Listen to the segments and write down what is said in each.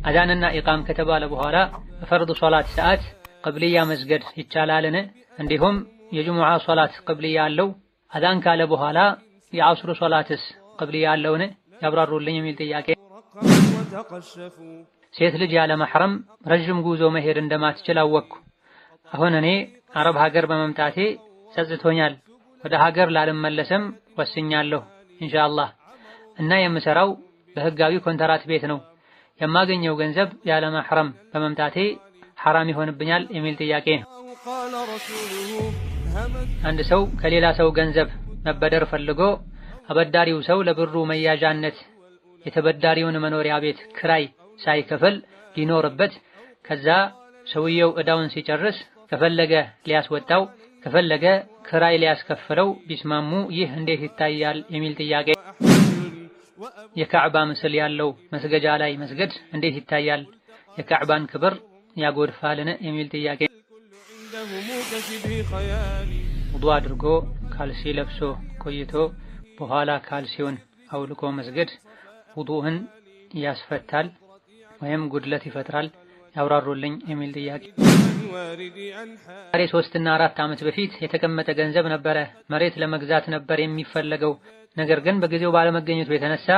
አዛንና ኢቃም ከተባለ በኋላ በፈርድ ሶላት ሰዓት ቅብልያ መስገድ ይቻላልን? እንዲሁም የጁሙዓ ሶላት ቅብልያ አለው? አዛን ካለ በኋላ የዐስር ሶላትስ ቅብልያ አለውን? ያብራሩልኝ የሚል ጥያቄ። ሴት ልጅ ያለ መሕረም ረጅም ጉዞ መሄድ እንደማትችል አወቅኩ። አሁን እኔ አረብ ሀገር በመምጣቴ ጸጽቶኛል። ወደ ሀገር ላልመለስም ወስኛለሁ ኢንሻአላህ እና የምሰራው በህጋዊ ኮንትራት ቤት ነው። የማገኘው ገንዘብ ያለ መሕረም በመምጣቴ ሐራም ይሆንብኛል የሚል ጥያቄ ነው። አንድ ሰው ከሌላ ሰው ገንዘብ መበደር ፈልጎ አበዳሪው ሰው ለብሩ መያዣነት የተበዳሪውን መኖሪያ ቤት ክራይ ሳይከፍል ሊኖርበት፣ ከዛ ሰውየው ዕዳውን ሲጨርስ ከፈለገ ሊያስወጣው ከፈለገ ክራይ ሊያስከፍለው ቢስማሙ ይህ እንዴት ይታያል የሚል ጥያቄ። የካዕባ ምስል ያለው መስገጃ ላይ መስገድ እንዴት ይታያል? የካዕባን ክብር ያጎድፋልን የሚል ጥያቄ። ውዱእ አድርጎ ካልሲ ለብሶ ቆይቶ በኋላ ካልሲውን አውልቆ መስገድ ውዱእን ያስፈታል ወይም ጉድለት ይፈጥራል? ያብራሩልኝ የሚል ጥያቄ። ዛሬ 3 እና 4 ዓመት በፊት የተቀመጠ ገንዘብ ነበረ። መሬት ለመግዛት ነበር የሚፈለገው። ነገር ግን በጊዜው ባለመገኘቱ የተነሳ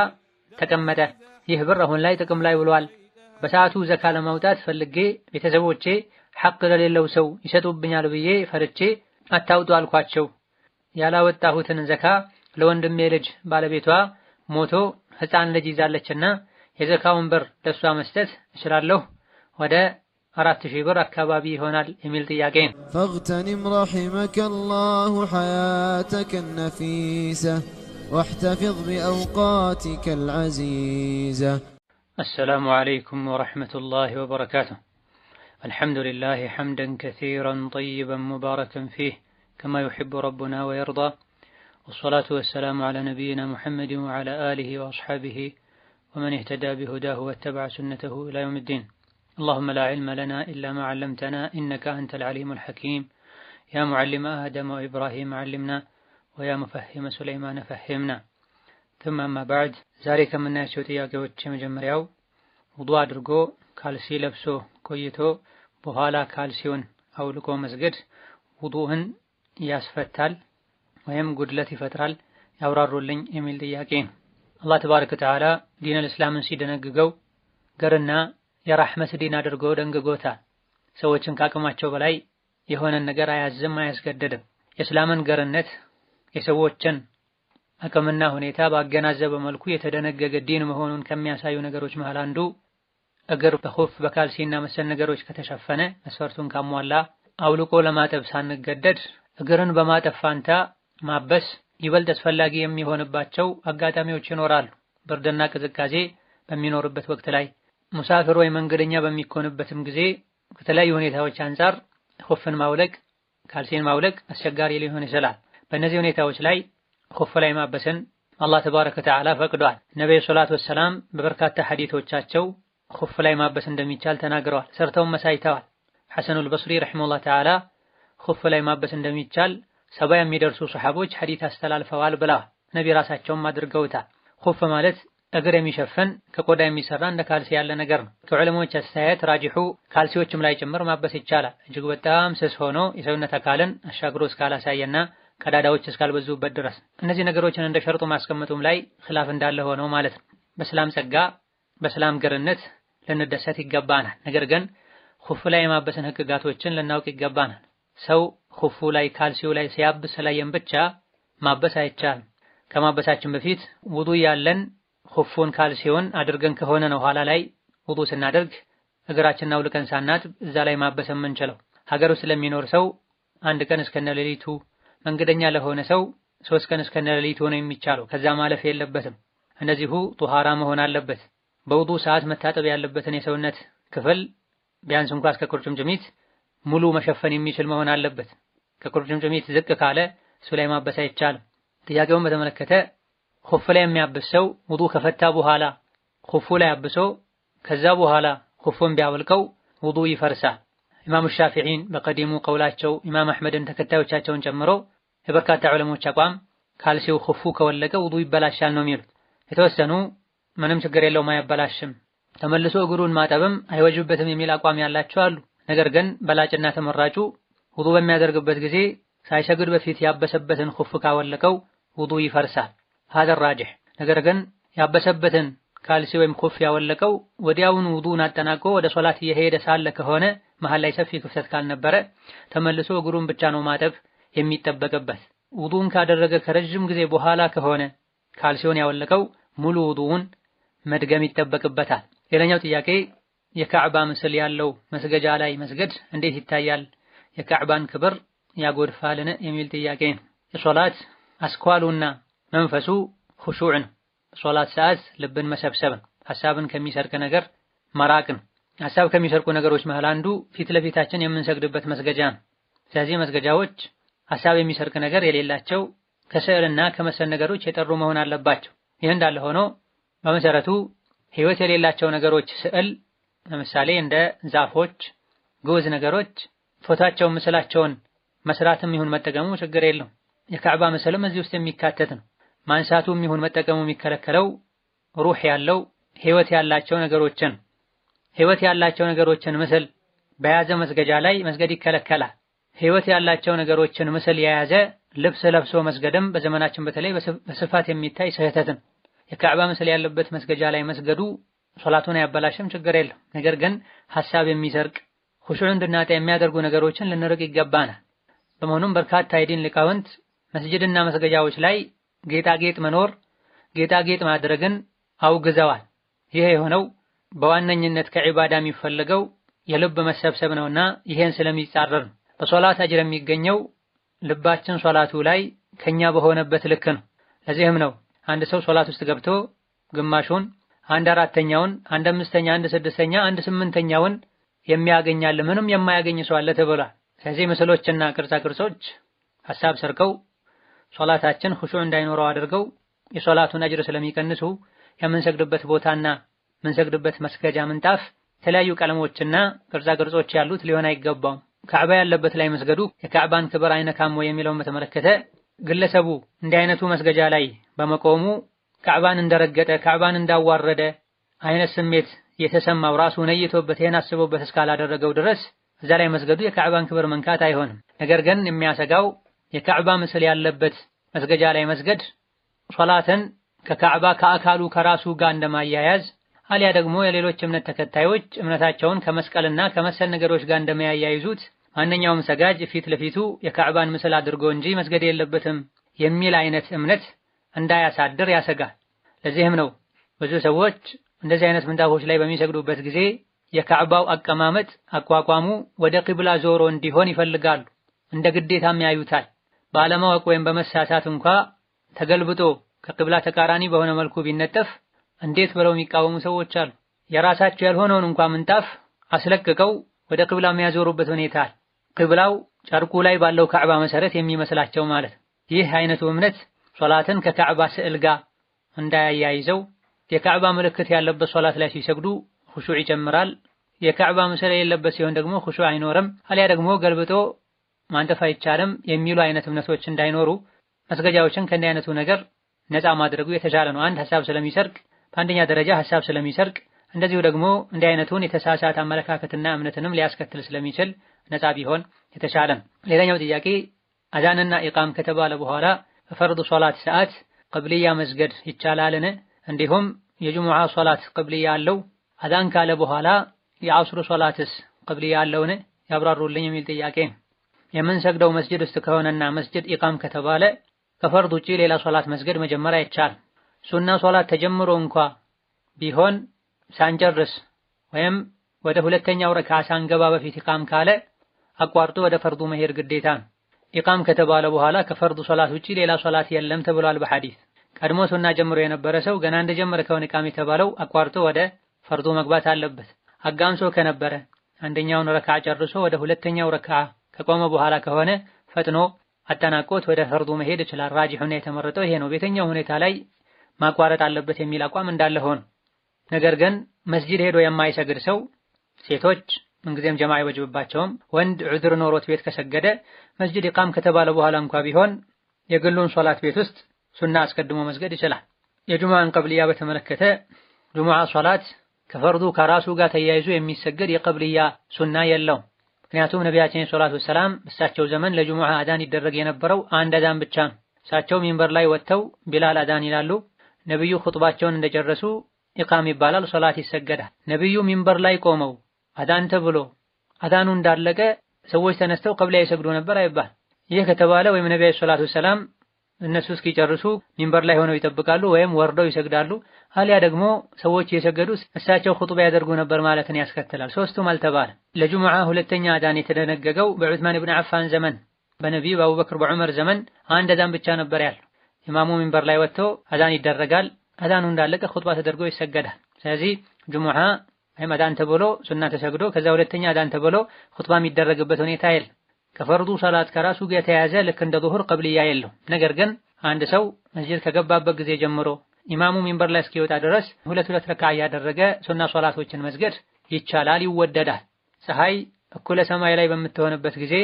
ተቀመጠ። ይህ ብር አሁን ላይ ጥቅም ላይ ውሏል። በሰዓቱ ዘካ ለማውጣት ፈልጌ ቤተሰቦቼ ሐቅ ለሌለው ሰው ይሰጡብኛል ብዬ ፈርቼ አታውጡ አልኳቸው። ያላወጣሁትን ዘካ ለወንድሜ ልጅ ባለቤቷ ሞቶ ሕፃን ልጅ ይዛለችና የዘካውን ብር ለሷ መስጠት እችላለሁ? ወደ 4000 ብር አካባቢ ይሆናል የሚል ጥያቄ። فاغتنم رحمك الله حياتك النفيسة واحتفظ بأوقاتك العزيزة. السلام عليكم ورحمة الله وبركاته. الحمد لله حمدا كثيرا طيبا مباركا فيه كما يحب ربنا ويرضى، والصلاة والسلام على نبينا محمد وعلى آله وأصحابه ومن اهتدى بهداه واتبع سنته إلى يوم الدين. اللهم لا علم لنا إلا ما علمتنا إنك أنت العليم الحكيم. يا معلم آدم وإبراهيم علمنا ويا مفهم سليمان فهمنا. ثم أما بعد ذلك من ناشو ጥያቄዎች የመጀመሪያው ውዱእ አድርጎ ካልሲ ለብሶ ቆይቶ በኋላ ካልሲውን አውልቆ መስገድ ውዱእን ያስፈታል ወይም ጉድለት ይፈጥራል? ያብራሩልኝ የሚል ጥያቄ። አላህ ተባረከ ወተዓላ ዲነል እስላምን ሲደነግገው ገርና የራህመት ዲን አድርጎ ደንግጎታል። ሰዎችን ካቅማቸው በላይ የሆነን ነገር አያዝም፣ አያስገደድም። የእስላምን ገርነት የሰዎችን አቅምና ሁኔታ ባገናዘበ መልኩ የተደነገገ ዲን መሆኑን ከሚያሳዩ ነገሮች መሃል አንዱ እግር በኹፍ በካልሲና መሰል ነገሮች ከተሸፈነ መስፈርቱን ካሟላ አውልቆ ለማጠብ ሳንገደድ እግርን በማጠብ ፋንታ ማበስ ይበልጥ አስፈላጊ የሚሆንባቸው አጋጣሚዎች ይኖራሉ። ብርድና ቅዝቃዜ በሚኖርበት ወቅት ላይ ሙሳፊር ወይ መንገደኛ በሚኮንበትም ጊዜ ከተለያዩ ሁኔታዎች አንፃር ኹፍን ማውለቅ ካልሲን ማውለቅ አስቸጋሪ ሊሆን ይችላል። በእነዚህ ሁኔታዎች ላይ ኹፍ ላይ ማበስን አላህ ተባረከ ወተዓላ ፈቅዷል። ነብዩ ሰለላሁ ዐለይሂ ወሰለም በበርካታ ሐዲሶቻቸው ኹፍ ላይ ማበስ እንደሚቻል ተናግረዋል፣ ሰርተውም መሳይተዋል። ሐሰኑል በስሪ ረሂመሁላህ ተዓላ ኹፍ ላይ ማበስ እንደሚቻል 70 የሚደርሱ ሱሐቦች ሐዲስ አስተላልፈዋል ብለዋል። ነብዩ ራሳቸውም አድርገውታል። ኹፍ ማለት እግር የሚሸፈን ከቆዳ የሚሰራ እንደ ካልሲ ያለ ነገር ነው። ከዑለሞች አስተያየት ራጂሑ ካልሲዎችም ላይ ጭምር ማበስ ይቻላል። እጅግ በጣም ስስ ሆኖ የሰውነት አካልን አሻግሮ እስካላሳየና ቀዳዳዎች እስካልበዙበት ድረስ። እነዚህ ነገሮችን እንደ ሸርጡ ማስቀመጡም ላይ ኺላፍ እንዳለ ሆነው ማለት ነው። በእስላም ጸጋ በእስላም ገርነት ልንደሰት ይገባናል። ነገር ግን ኹፍ ላይ የማበስን ህግጋቶችን ልናውቅ ይገባናል። ሰው ኹፉ ላይ ካልሲው ላይ ሲያብስ ስላየን ብቻ ማበስ አይቻልም። ከማበሳችን በፊት ውዱእ ያለን ኹፉን ካልሲውን አድርገን ከሆነ ነው ኋላ ላይ ውዱእ ስናደርግ እግራችንን አውልቀን ሳናጥብ እዛ ላይ ማበስ የምንችለው። ሀገር ውስጥ ለሚኖር ሰው 1 ቀን እስከነ ሌሊቱ፣ መንገደኛ ለሆነ ሰው 3 ቀን እስከነ ሌሊቱ ነው የሚቻለው። ከዛ ማለፍ የለበትም። እንደዚሁ ጧሃራ መሆን አለበት። በውዱእ ሰዓት መታጠብ ያለበትን የሰውነት ክፍል ቢያንስ እንኳን እስከ ቁርጭምጭሚት ሙሉ መሸፈን የሚችል መሆን አለበት። ከቁርጭምጭሚት ዝቅ ካለ እሱ ላይ ማበስ አይቻልም። ጥያቄውን በተመለከተ ኹፍ ላይ የሚያብስ ሰው ውዱእ ከፈታ በኋላ ኹፉ ላይ አብሶ ከዛ በኋላ ኹፉን ቢያወልቀው ውዱእ ይፈርሳል። ኢማም ሻፊዒን በቀዲሙ ቀውላቸው ኢማም አሕመድን ተከታዮቻቸውን ጨምሮ የበርካታ ዑለሞች አቋም ካልሲው ኹፉ ከወለቀ ውዱእ ይበላሻል ነው የሚሉት። የተወሰኑ ምንም ችግር የለውም አያበላሽም፣ ተመልሶ እግሩን ማጠብም አይወጅበትም የሚል አቋም ያላቸው አሉ። ነገር ግን በላጭና ተመራጩ ውዱእ በሚያደርግበት ጊዜ ሳይሰግድ በፊት ያበሰበትን ኹፍ ካወለቀው ውዱእ ይፈርሳል። هذا الراجح። ነገር ግን ያበሰበትን ካልሲ ወይም ኹፍ ያወለቀው ወዲያውኑ ውዱእን አጠናቆ ወደ ሶላት እየሄደ ሳለ ከሆነ መሃል ላይ ሰፊ ክፍተት ካልነበረ ተመልሶ እግሩን ብቻ ነው ማጠብ የሚጠበቅበት። ውዱእን ካደረገ ከረጅም ጊዜ በኋላ ከሆነ ካልሲውን ያወለቀው ሙሉ ውዱእን መድገም ይጠበቅበታል። ሌላኛው ጥያቄ የካዕባ ምስል ያለው መስገጃ ላይ መስገድ እንዴት ይታያል? የካዕባን ክብር ያጎድፋልን? የሚል ጥያቄ ነው። የሶላት አስኳሉና መንፈሱ ኹሹዕ ነው። ሶላት ሰዓት ልብን መሰብሰብ፣ ሐሳብን ከሚሰርቅ ነገር መራቅ ነው። ሐሳብ ከሚሰርቁ ነገሮች መሃል አንዱ ፊት ለፊታችን የምንሰግድበት መስገጃ ነው። ስለዚህ መስገጃዎች ሐሳብ የሚሰርቅ ነገር የሌላቸው ከስዕልና ከመሰል ነገሮች የጠሩ መሆን አለባቸው። ይህ እንዳለ ሆኖ በመሰረቱ ህይወት የሌላቸው ነገሮች ስዕል፣ ለምሳሌ እንደ ዛፎች፣ ጉዝ ነገሮች ፎቶአቸውን ምስላቸውን መስራትም ይሁን መጠቀሙ ችግር የለውም። የካዕባ ምስልም እዚህ ውስጥ የሚካተት ነው። ማንሳቱም ይሁን መጠቀሙ የሚከለከለው ሩህ ያለው ህይወት ያላቸው ነገሮችን ምስል በያዘ መስገጃ ላይ መስገድ ይከለከላል። ህይወት ያላቸው ነገሮችን ምስል የያዘ ልብስ ለብሶ መስገድም በዘመናችን በተለይ በስፋት የሚታይ ስህተት ነው። የካዕባ ምስል ያለበት መስገጃ ላይ መስገዱ ሶላቱን አያበላሽም፣ ችግር የለም። ነገር ግን ሐሳብ የሚሰርቅ ኹሹዕ እንድናጣ የሚያደርጉ ነገሮችን ልንርቅ ይገባናል። በመሆኑም በርካታ የዲን ሊቃውንት መስጂድና መስገጃዎች ላይ ጌጣጌጥ መኖር፣ ጌጣጌጥ ማድረግን አውግዘዋል። ይሄ የሆነው በዋነኝነት ከዒባዳ የሚፈለገው የልብ መሰብሰብ ነውና ይሄን ስለሚጻረር ነው። በሶላት አጅር የሚገኘው ልባችን ሶላቱ ላይ ከኛ በሆነበት ልክ ነው። ለዚህም ነው አንድ ሰው ሶላት ውስጥ ገብቶ ግማሹን፣ 1/4ኛውን፣ 1/5ኛ፣ 1/6ኛ፣ 1/8ኛውን የሚያገኛል፣ ምንም የማያገኝ ሰው አለ ተብሏል። ስለዚህ ምስሎችና ቅርጻ ቅርጾች ሐሳብ ሰርቀው ሶላታችን ኹሹዕ እንዳይኖረው አድርገው የሶላቱን አጅር ስለሚቀንሱ የምንሰግድበት ቦታና የምንሰግድበት መስገጃ ምንጣፍ የተለያዩ ቀለሞችና ቅርጻ ቅርጾች ያሉት ሊሆን አይገባውም። ካዕባ ያለበት ላይ መስገዱ የካዕባን ክብር አይነካም ወይ የሚለውን በተመለከተ ግለሰቡ እንዲህ አይነቱ መስገጃ ላይ በመቆሙ ካዕባን እንደረገጠ ካዕባን እንዳዋረደ አይነት ስሜት የተሰማው ራሱ ነይቶበት ይሄን አስቦበት እስካላደረገው ድረስ እዛ ላይ መስገዱ የካዕባን ክብር መንካት አይሆንም። ነገር ግን የሚያሰጋው የካዕባ ምስል ያለበት መስገጃ ላይ መስገድ ሶላትን ከካዕባ ከአካሉ ከራሱ ጋር እንደማያያዝ አሊያ ደግሞ የሌሎች እምነት ተከታዮች እምነታቸውን ከመስቀልና ከመሰል ነገሮች ጋር እንደማያያይዙት ማንኛውም ሰጋጅ ፊት ለፊቱ የካዕባን ምስል አድርጎ እንጂ መስገድ የለበትም የሚል አይነት እምነት እንዳያሳድር ያሰጋል። ለዚህም ነው ብዙ ሰዎች እንደዚህ አይነት ምንጣፎች ላይ በሚሰግዱበት ጊዜ የካዕባው አቀማመጥ አቋቋሙ ወደ ቂብላ ዞሮ እንዲሆን ይፈልጋሉ። እንደ ግዴታም ያዩታል። ባለማወቅ ወይም በመሳሳት እንኳ ተገልብጦ ከቂብላ ተቃራኒ በሆነ መልኩ ቢነጠፍ እንዴት ብለው የሚቃወሙ ሰዎች አሉ። የራሳቸው ያልሆነውን እንኳ ምንጣፍ አስለቅቀው ወደ ቂብላ የሚያዞሩበት ሁኔታ አለ። ቂብላው ጨርቁ ላይ ባለው ካዕባ መሰረት የሚመስላቸው ማለት። ይህ አይነቱ እምነት ሶላትን ከካዕባ ስዕል ጋር እንዳያያይዘው የካዕባ ምልክት ያለበት ሶላት ላይ ሲሰግዱ ኹሹዕ ይጨምራል። የካዕባ ምስል የሌለበት ሲሆን ደግሞ ኹሹዕ አይኖርም። አሊያ ደግሞ ገልብጦ ማንጠፍ አይቻልም የሚሉ አይነት እምነቶች እንዳይኖሩ መስገጃዎችን ከእንዲህ አይነቱ ነገር ነፃ ማድረጉ የተሻለ ነው። አንድ ሐሳብ ስለሚሰርቅ በአንደኛ ደረጃ ሐሳብ ስለሚሰርቅ እንደዚሁ ደግሞ እንዲህ አይነቱን የተሳሳተ አመለካከትና እምነትንም ሊያስከትል ስለሚችል ነፃ ቢሆን የተሻለ ነው። ሌላኛው ጥያቄ አዛንና ኢቃም ከተባለ በኋላ በፈርድ ሶላት ሰዓት ቅብልያ መስገድ ይቻላልን? እንዲሁም የጅሙዓ ሶላት ቅብልያ አለው? አዛን ካለ በኋላ የዐስር ሶላትስ ቅብልያ አለውን? ያብራሩልኝ የሚል ጥያቄ። የምንሰግደው መስጂድ ውስጥ ከሆነና መስጂድ ኢቃም ከተባለ ከፈርድ ውጪ ሌላ ሶላት መስገድ መጀመሪያ አይቻልም። ሱና ሶላት ተጀምሮ እንኳ ቢሆን ሳንጨርስ ወይም ወደ ሁለተኛው ረክዓ ሳንገባ በፊት ኢቃም ካለ አቋርጦ ወደ ፈርዱ መሄድ ግዴታ ነው። ኢቃም ከተባለ በኋላ ከፈርዱ ሶላት ውጪ ሌላ ሶላት የለም ተብሏል በሐዲስ። ቀድሞ ሱና ጀምሮ የነበረ ሰው ገና እንደጀመረ ከሆነ ኢቃም የተባለው አቋርጦ ወደ ፈርዱ መግባት አለበት። አጋምሶ ከነበረ አንደኛውን ረክዓ ጨርሶ ወደ ሁለተኛው ረክዓ ከቆመ በኋላ ከሆነ ፈጥኖ አጠናቆት ወደ ፈርዱ መሄድ ይችላል። ራጂሑና የተመረጠው ይሄ ነው። በየትኛው ሁኔታ ላይ ማቋረጥ አለበት የሚል አቋም እንዳለ ሆኖ ነገር ግን መስጂድ ሄዶ የማይሰግድ ሰው ሴቶች ምንጊዜም ጀማዓ አይወጅብባቸውም። ወንድ ዑድር ኖሮት ቤት ከሰገደ መስጂድ ኢቃም ከተባለ በኋላ እንኳ ቢሆን የግሉን ሶላት ቤት ውስጥ ሱና አስቀድሞ መስገድ ይችላል። የጁሙዓን ቀብልያ በተመለከተ ጁሙዓ ሶላት ከፈርዱ ከራሱ ጋር ተያይዞ የሚሰገድ የቀብልያ ሱና የለውም። ምክንያቱም ነቢያችን ሰለላሁ ዐለይሂ ወሰለም በእሳቸው ዘመን ለጁሙዓ አዳን ይደረግ የነበረው አንድ አዳን ብቻ ነው። እሳቸው ሚንበር ላይ ወጥተው ቢላል አዳን ይላሉ። ነብዩ ኹጥባቸውን እንደጨረሱ ኢቃም ይባላል፣ ሶላት ይሰገዳል። ነብዩ ሚንበር ላይ ቆመው አዳን ተብሎ አዳኑ እንዳለቀ ሰዎች ተነስተው ቀብልያ ይሰግዱ ነበር አይባል። ይህ ከተባለ ወይም ነብዩ ሰለላሁ ዐለይሂ ወሰለም እነሱ እስኪጨርሱ ሚንበር ላይ ሆነው ይጠብቃሉ ወይም ወርደው ይሰግዳሉ። አሊያ ደግሞ ሰዎች የሰገዱ እሳቸው ኹጥባ ያደርጉ ነበር ማለትን ያስከትላል። ሶስቱም አልተባለም። ለጁሙዓ ሁለተኛ አዳን የተደነገገው በዑስማን ኢብኑ አፋን ዘመን፣ በነብዩ በአቡበክር በዑመር ዘመን አንድ አዳን ብቻ ነበር ያለው። ኢማሙ ሚንበር ላይ ወጥቶ አዳን ይደረጋል። አዳኑ እንዳለቀ ኹጥባ ተደርጎ ይሰገዳል። ስለዚህ ጁሙዓ ወይም አዳን ተብሎ ሱና ተሰግዶ ከዛ ሁለተኛ አዳን ተብሎ ኹጥባ የሚደረግበት ሁኔታ የለም። ከፈርዱ ሰላት ከራሱ ጋር የተያያዘ ልክ እንደ ዙሁር ቀብልያ የለው። ነገር ግን አንድ ሰው መስጂድ ከገባበት ጊዜ ጀምሮ ኢማሙ ሚንበር ላይ እስኪወጣ ድረስ ሁለት ረካዓ ያደረገ ሱና ሶላቶችን መስገድ ይቻላል፣ ይወደዳል። ፀሐይ እኩለ ሰማይ ላይ በምትሆንበት ጊዜ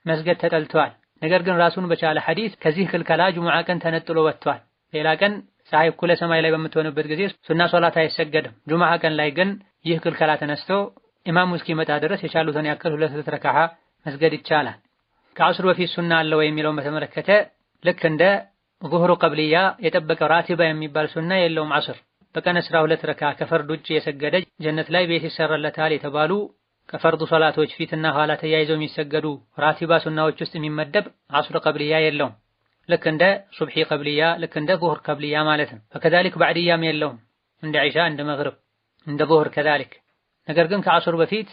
መስገድ ተጠልቷል። ነገር ግን ራሱን በቻለ ሐዲስ ከዚህ ክልከላ ጁሙዓ ቀን ተነጥሎ ወጥቷል። ሌላ ቀን ፀሐይ እኩለ ሰማይ ላይ በምትሆንበት ጊዜ ሱና ሶላት አይሰገድም። ጁሙዓ ቀን ላይ ግን ይህ ክልከላ ተነስቶ ኢማሙ እስኪመጣ ድረስ የቻሉትን ያክል ሁለት ረካዓ መስገድ ይቻላል። ከዐስር በፊት ሱና አለ ወይ የሚለውን በተመለከተ ልክ እንደ ዙሁሩ ቀብልያ የጠበቀ ራቲባ የሚባል ሱና የለውም። ዐስር በቀን 12 ረካዓ ከፈርድ ውጭ የሰገደ ጀነት ላይ ቤት ይሰራለታል የተባሉ ከፈርዱ ሶላቶች ፊትና ኋላ ተያይዘው የሚሰገዱ ራቲባ ሱናዎች ውስጥ የሚመደብ ዐስር ቀብልያ የለውም። ልክ እንደ ሱብሒ ቀብልያ፣ ልክ እንደ ዙሁር ቀብልያ ማለት ነው። ከዛሊክ ባዕድያም የለውም እንደ ዒሻ፣ እንደ መግሪብ፣ እንደ ዙሁር ከዛሊክ። ነገር ግን ከዐስር በፊት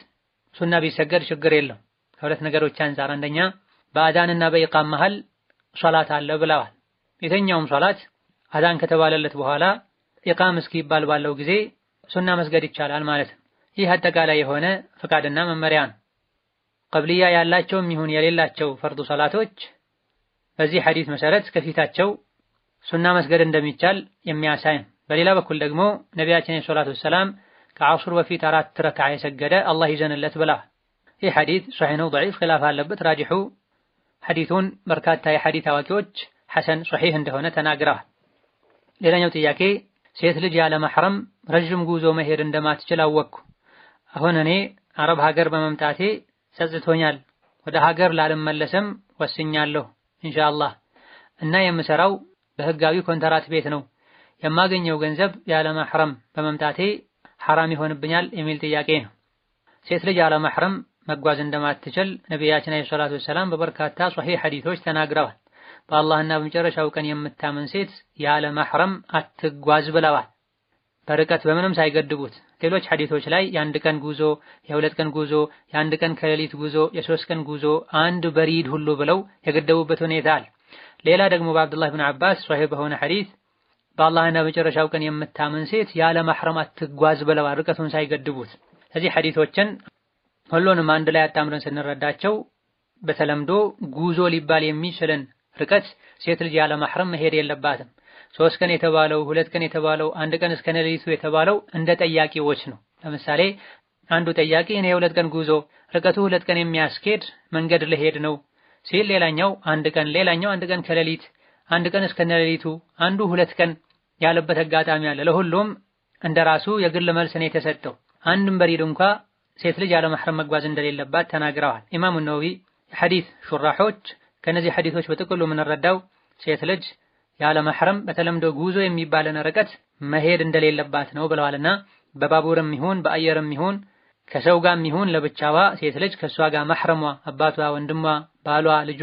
ሱና ቢሰገድ ችግር የለም ከሁለት ነገሮች አንፃር። አንደኛ በአዳንና በኢቃም መሃል ሶላት አለ ብለዋል። የተኛውም ሶላት አዳን ከተባለለት በኋላ ኢቃም እስኪባል ባለው ጊዜ ሱና መስገድ ይቻላል ማለት ነው። ይህ አጠቃላይ የሆነ ፍቃድና መመሪያ ነው። ቀብልያ ያላቸውም ይሁን የሌላቸው ፈርዱ ሶላቶች በዚህ ሐዲስ መሰረት ከፊታቸው ሱና መስገድ እንደሚቻል የሚያሳይ። በሌላ በኩል ደግሞ ነቢያችን ሰለላሁ ዐለይሂ ወሰለም ከዐስር በፊት 4 ረካዓ የሰገደ አላህ ይዘንለት ብለዋል። ይህ ሐዲስ ሶሒህ ነው፣ ضعيف ኺላፍ አለበት። ራጂሑ ሐዲሱን በርካታ የሐዲስ አዋቂዎች ሐሰን ሶሒህ እንደሆነ ተናግረዋል። ሌላኛው ጥያቄ ሴት ልጅ ያለ መሕረም ረጅም ጉዞ መሄድ እንደማትችል አወቅኩ። አሁን እኔ አረብ ሀገር በመምጣቴ ጸጽቶኛል። ወደ ሀገር ላልመለስም ወስኛለሁ ኢንሻአላህ እና የምሰራው በህጋዊ ኮንትራት ቤት ነው። የማገኘው ገንዘብ ያለ መሕረም በመምጣቴ ሐራም ይሆንብኛል የሚል ጥያቄ ነው። ሴት ልጅ ያለ መሕረም መጓዝ እንደማትችል ነቢያችን አለይሂ ሰላቱ ወሰላም በበርካታ ሶሒህ ሐዲሶች ተናግረዋል። በአላህና በመጨረሻው ቀን የምታምን ሴት ያለ መሕረም አትጓዝ ብለዋል፣ በርቀት በምንም ሳይገድቡት። ሌሎች ሐዲሶች ላይ የአንድ ቀን ጉዞ፣ የሁለት ቀን ጉዞ፣ የአንድ ቀን ከሌሊት ጉዞ፣ የሶስት ቀን ጉዞ፣ አንድ በሪድ ሁሉ ብለው የገደቡበት ሁኔታ አለ። ሌላ ደግሞ በአብዱላህ ብን አባስ ሶሒህ በሆነ ሐዲስ በአላህና በመጨረሻው ቀን የምታምን ሴት ያለ መሕረም አትጓዝ ብለዋል፣ ርቀቱን ሳይገድቡት። ስለዚህ ሐዲሶችን ሁሉንም አንድ ላይ አጣምረን ስንረዳቸው በተለምዶ ጉዞ ሊባል የሚችልን ርቀት ሴት ልጅ ያለ መሕረም መሄድ የለባትም። 3 ቀን የተባለው 2 ቀን የተባለው 1 ቀን እስከ ሌሊቱ የተባለው እንደ ጠያቂዎች ነው። ለምሳሌ አንዱ ጠያቂ እኔ 2 ቀን ጉዞ ርቀቱ 2 ቀን የሚያስኬድ መንገድ ልሄድ ነው ሲል፣ ሌላኛው 1 ቀን፣ ሌላኛው 1 ቀን ከሌሊት፣ 1 ቀን እስከ ሌሊቱ፣ አንዱ 2 ቀን ያለበት አጋጣሚ አለ። ለሁሉም እንደራሱ የግል መልስ ነው የተሰጠው። አንድም በሪድ እንኳ ሴት ልጅ ያለ መሕረም መጓዝ እንደሌለባት ተናግረዋል። ኢማሙ ነወዊ የሐዲስ ሹራሖች ከነዚህ ሐዲሶች በጥቅሉ የምንረዳው ሴት ልጅ ያለ መሕረም በተለምዶ ጉዞ የሚባልን ርቀት መሄድ እንደሌለባት ነው ብለዋልና በባቡርም ይሁን በአየርም ይሁን ከሰው ጋርም ይሁን ለብቻዋ ሴት ልጅ ከሷ ጋር መሕረሟ አባቷ፣ ወንድሟ፣ ባሏ፣ ልጇ፣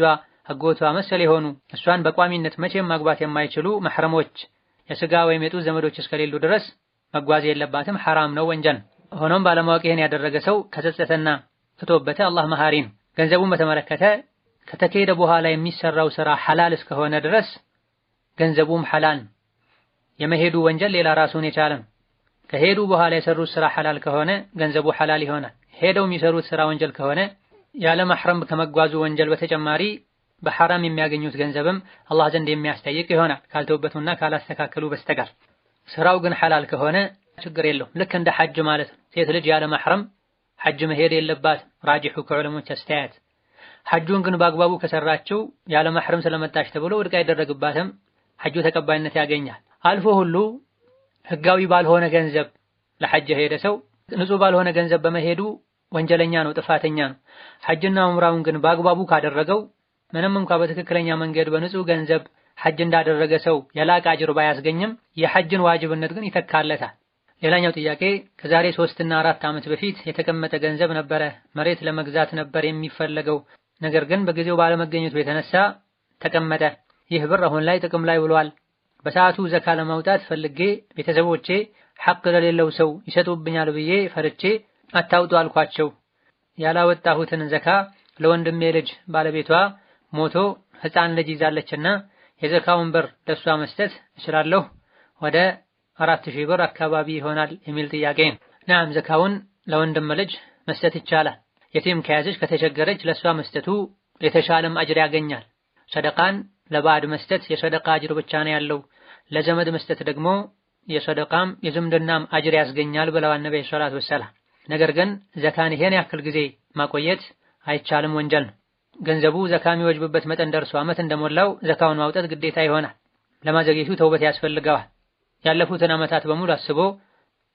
አጎቷ መሰል የሆኑ እሷን በቋሚነት መቼም ማግባት የማይችሉ መሕረሞች የስጋ ወይም የጡት ዘመዶች እስከሌሉ ድረስ መጓዝ የለባትም፣ ሐራም ነው፣ ወንጀል። ሆኖም ባለማወቅ ይሄን ያደረገ ሰው ከጸጸተና ከተወበተ አላህ መሐሪ ነው። ገንዘቡን በተመለከተ ከተካሄደ በኋላ የሚሰራው ስራ ሐላል እስከሆነ ድረስ ገንዘቡም ሐላል። የመሄዱ ወንጀል ሌላ ራሱን የቻለ ነው። ከሄዱ በኋላ የሰሩት ስራ ሐላል ከሆነ ገንዘቡ ሐላል ይሆናል። ሄደው የሚሰሩት ስራ ወንጀል ከሆነ ያለ መሕረም ከመጓዙ ወንጀል በተጨማሪ በሐራም የሚያገኙት ገንዘብም አላህ ዘንድ የሚያስጠይቅ ይሆናል ካልተውበቱና ካላስተካከሉ በስተቀር። ስራው ግን ሐላል ከሆነ ችግር የለውም። ልክ እንደ ሐጅ ማለት ነው። ሴት ልጅ ያለ መሕረም ሐጅ መሄድ የለባትም ራጂሑ ከዑለሞች አስተያየት። ሐጁን ግን በአግባቡ ከሰራችው ያለ መሕረም ስለመጣች ተብሎ ውድቅ አይደረግባትም፣ ሐጁ ተቀባይነት ያገኛል። አልፎ ሁሉ ህጋዊ ባልሆነ ገንዘብ ለሐጅ ሄደ ሰው ንጹህ ባልሆነ ገንዘብ በመሄዱ ወንጀለኛ ነው፣ ጥፋተኛ ነው። ሐጅና ዑምራውን ግን በአግባቡ ካደረገው ምንም እንኳን በትክክለኛ መንገድ በንጹህ ገንዘብ ሐጅ እንዳደረገ ሰው የላቀ አጅር ባያስገኝም የሐጅን ዋጅብነት ግን ይተካለታል። ሌላኛው ጥያቄ ከዛሬ 3 እና 4 ዓመት በፊት የተቀመጠ ገንዘብ ነበረ። መሬት ለመግዛት ነበር የሚፈለገው፣ ነገር ግን በጊዜው ባለመገኘቱ የተነሳ ተቀመጠ። ይህ ብር አሁን ላይ ጥቅም ላይ ውሏል። በሰዓቱ ዘካ ለማውጣት ፈልጌ ቤተሰቦቼ ሐቅ ለሌለው ሰው ይሰጡብኛል ብዬ ፈርቼ አታውጡ አልኳቸው። ያላወጣሁትን ዘካ ለወንድሜ ልጅ ባለቤቷ ሞቶ ህፃን ልጅ ይዛለችና የዘካውን ብር ለሷ መስጠት እችላለሁ? ወደ 4000 ብር አካባቢ ይሆናል የሚል ጥያቄ ነው። ናም ዘካውን ለወንድም ልጅ መስጠት ይቻላል። የቲም ከያዘች ከተቸገረች ለሷ መስጠቱ የተሻለም አጅር ያገኛል። ሰደቃን ለባዕድ መስጠት የሰደቃ አጅር ብቻ ነው ያለው። ለዘመድ መስጠት ደግሞ የሰደቃም የዝምድናም አጅር ያስገኛል ብለዋል ነብዩ ሰለላሁ ዐለይሂ ወሰለም። ነገር ግን ዘካን ይሄን ያክል ጊዜ ማቆየት አይቻልም፣ ወንጀል ነው። ገንዘቡ ዘካ የሚወጅብበት መጠን ደርሶ ዓመት እንደሞላው ዘካውን ማውጣት ግዴታ ይሆናል። ለማዘግየቱ ተውበት ያስፈልገዋል። ያለፉትን ዓመታት በሙሉ አስቦ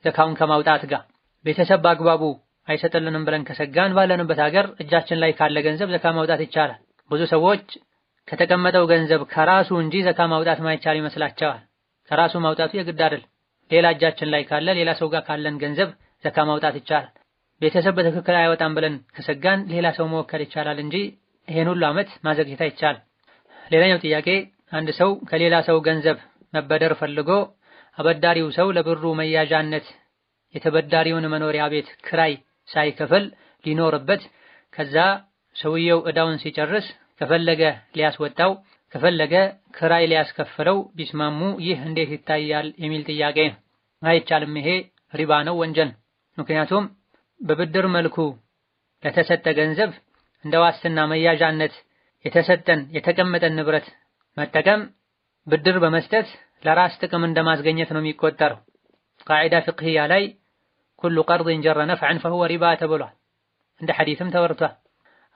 ዘካውን ከማውጣት ጋር ቤተሰብ በአግባቡ አይሰጥልንም ብለን ከሰጋን ባለንበት ሀገር እጃችን ላይ ካለ ገንዘብ ዘካ ማውጣት ይቻላል። ብዙ ሰዎች ከተቀመጠው ገንዘብ ከራሱ እንጂ ዘካ ማውጣት ማይቻል ይመስላቸዋል። ከራሱ ማውጣቱ የግድ አይደል። ሌላ እጃችን ላይ ካለ ሌላ ሰው ጋር ካለን ገንዘብ ዘካ ማውጣት ይቻላል። ቤተሰብ በትክክል አይወጣም ብለን ከሰጋን ሌላ ሰው መወከል ይቻላል እንጂ ይሄን ሁሉ ዓመት ማዘግየት አይቻልም። ሌላኛው ጥያቄ አንድ ሰው ከሌላ ሰው ገንዘብ መበደር ፈልጎ አበዳሪው ሰው ለብሩ መያዣነት የተበዳሪውን መኖሪያ ቤት ክራይ ሳይከፍል ሊኖርበት፣ ከዛ ሰውየው ዕዳውን ሲጨርስ ከፈለገ ሊያስወጣው ከፈለገ ክራይ ሊያስከፍለው ቢስማሙ ይህ እንዴት ይታያል የሚል ጥያቄ ነው። አይቻልም፣ ይሄ ሪባ ነው፣ ወንጀል። ምክንያቱም በብድር መልኩ ለተሰጠ ገንዘብ እንደ ዋስትና መያዣነት የተሰጠን የተቀመጠን ንብረት መጠቀም ብድር በመስጠት ለራስ ጥቅም እንደማስገኘት ነው የሚቆጠረው። ቃዒዳ ፍቅህያ ላይ ኩሉ ቀርድን ጀረ ነፍዐን ፈሁወ ሪባ ተብሏል። እንደ ሐዲስም ተወርቷል።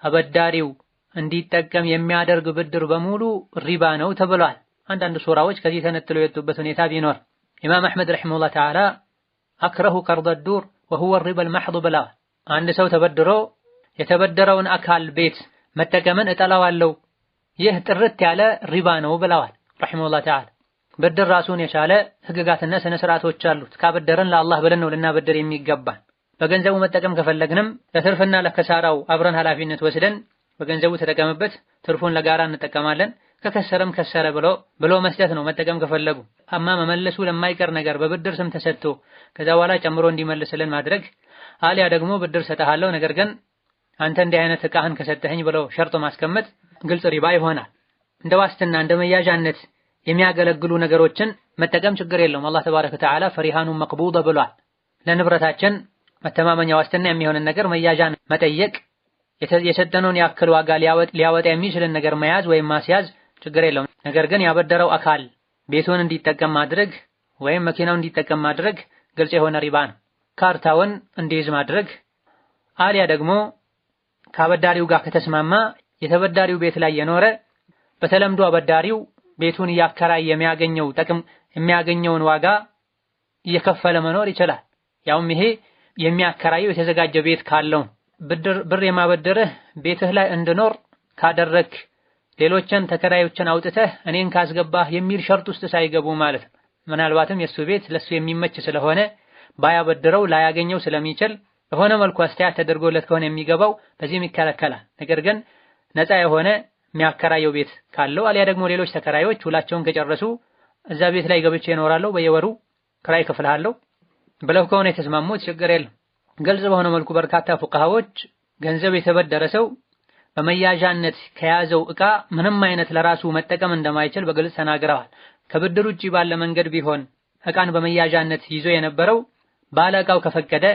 አበዳሪው እንዲጠቀም የሚያደርግ ብድር በሙሉ ሪባ ነው ተብሏል። አንዳንድ ሱራዎች ከዚህ ተነጥሎ የወጡበት ሁኔታ ቢኖር ኢማም አሕመድ ረሒመሁላህ ተዓላ አክረሁ ቀርደ ዱር ወሁወ ሪባ አልመሕድ ብለዋል። አንድ ሰው ተበድሮ የተበደረውን አካል ቤት መጠቀምን እጠላዋለሁ፣ ይህ ጥርት ያለ ሪባ ነው ብለዋል ረሒመሁላህ ተዓላ። ብድር ራሱን የቻለ ህግጋትና ስነ ስርዓቶች አሉት። ካበደረን ለአላህ ብለን ነው ልናበድር የሚገባን። በገንዘቡ መጠቀም ከፈለግንም ለትርፍና ለከሳራው አብረን ኃላፊነት ወስደን በገንዘቡ ተጠቀምበት፣ ትርፉን ለጋራ እንጠቀማለን፣ ከከሰረም ከሰረ ብሎ መስጠት ነው መጠቀም ከፈለጉ። አማ መመለሱ ለማይቀር ነገር በብድር ስም ተሰጥቶ ከዛ በኋላ ጨምሮ እንዲመልስልን ማድረግ፣ አሊያ ደግሞ ብድር ሰጠሃለሁ ነገር ግን አንተ እንዲህ አይነት ዕቃህን ከሰጠኸኝ ብለው ሸርጦ ማስቀመጥ ግልጽ ሪባ ይሆናል። እንደ ዋስትና እንደ መያዣነት የሚያገለግሉ ነገሮችን መጠቀም ችግር የለውም። አላህ ተባረከ ወተዓላ ፈሪሃኑን መቅቡዳ ብሏል። ለንብረታችን መተማመኛ ዋስትና የሚሆንን ነገር መያዣን መጠየቅ፣ የሰጠነውን ያክል ዋጋ ሊያወጣ የሚችልን ነገር መያዝ ወይም ማስያዝ ችግር የለውም። ነገር ግን ያበደረው አካል ቤቱን እንዲጠቀም ማድረግ ወይም መኪናውን እንዲጠቀም ማድረግ ግልጽ የሆነ ሪባ ነው። ካርታውን እንዲይዝ ማድረግ፣ አሊያ ደግሞ ከአበዳሪው ጋር ከተስማማ የተበዳሪው ቤት ላይ የኖረ በተለምዶ አበዳሪው ቤቱን እያከራየ የሚያገኘው ጥቅም የሚያገኘውን ዋጋ እየከፈለ መኖር ይችላል። ያውም ይሄ የሚያከራየው የተዘጋጀ ቤት ካለው ብር የማበደርህ ቤትህ ላይ እንድኖር ካደረክ ሌሎችን ተከራዮችን አውጥተህ እኔን ካስገባህ የሚል ሸርጥ ውስጥ ሳይገቡ ማለት ነው። ምናልባትም የሱ ቤት ለሱ የሚመች ስለሆነ ባያበድረው ላያገኘው ስለሚችል በሆነ መልኩ አስተያየት ተደርጎለት ከሆነ የሚገባው በዚህም ይከለከላል። ነገር ግን ነፃ የሆነ የሚያከራየው ቤት ካለው አሊያ ደግሞ ሌሎች ተከራዮች ሁላቸውን ከጨረሱ እዛ ቤት ላይ ገብቼ እኖራለሁ በየወሩ ክራይ ከፍልሃለሁ ብለው ከሆነ የተስማሙት ችግር የለም። ግልጽ በሆነ መልኩ በርካታ ፉቃሃዎች ገንዘብ የተበደረ ሰው በመያዣነት ከያዘው ዕቃ ምንም አይነት ለራሱ መጠቀም እንደማይችል በግልጽ ተናግረዋል። ከብድር ውጪ ባለ መንገድ ቢሆን ዕቃን በመያዣነት ይዞ የነበረው ባለ ዕቃው ከፈቀደ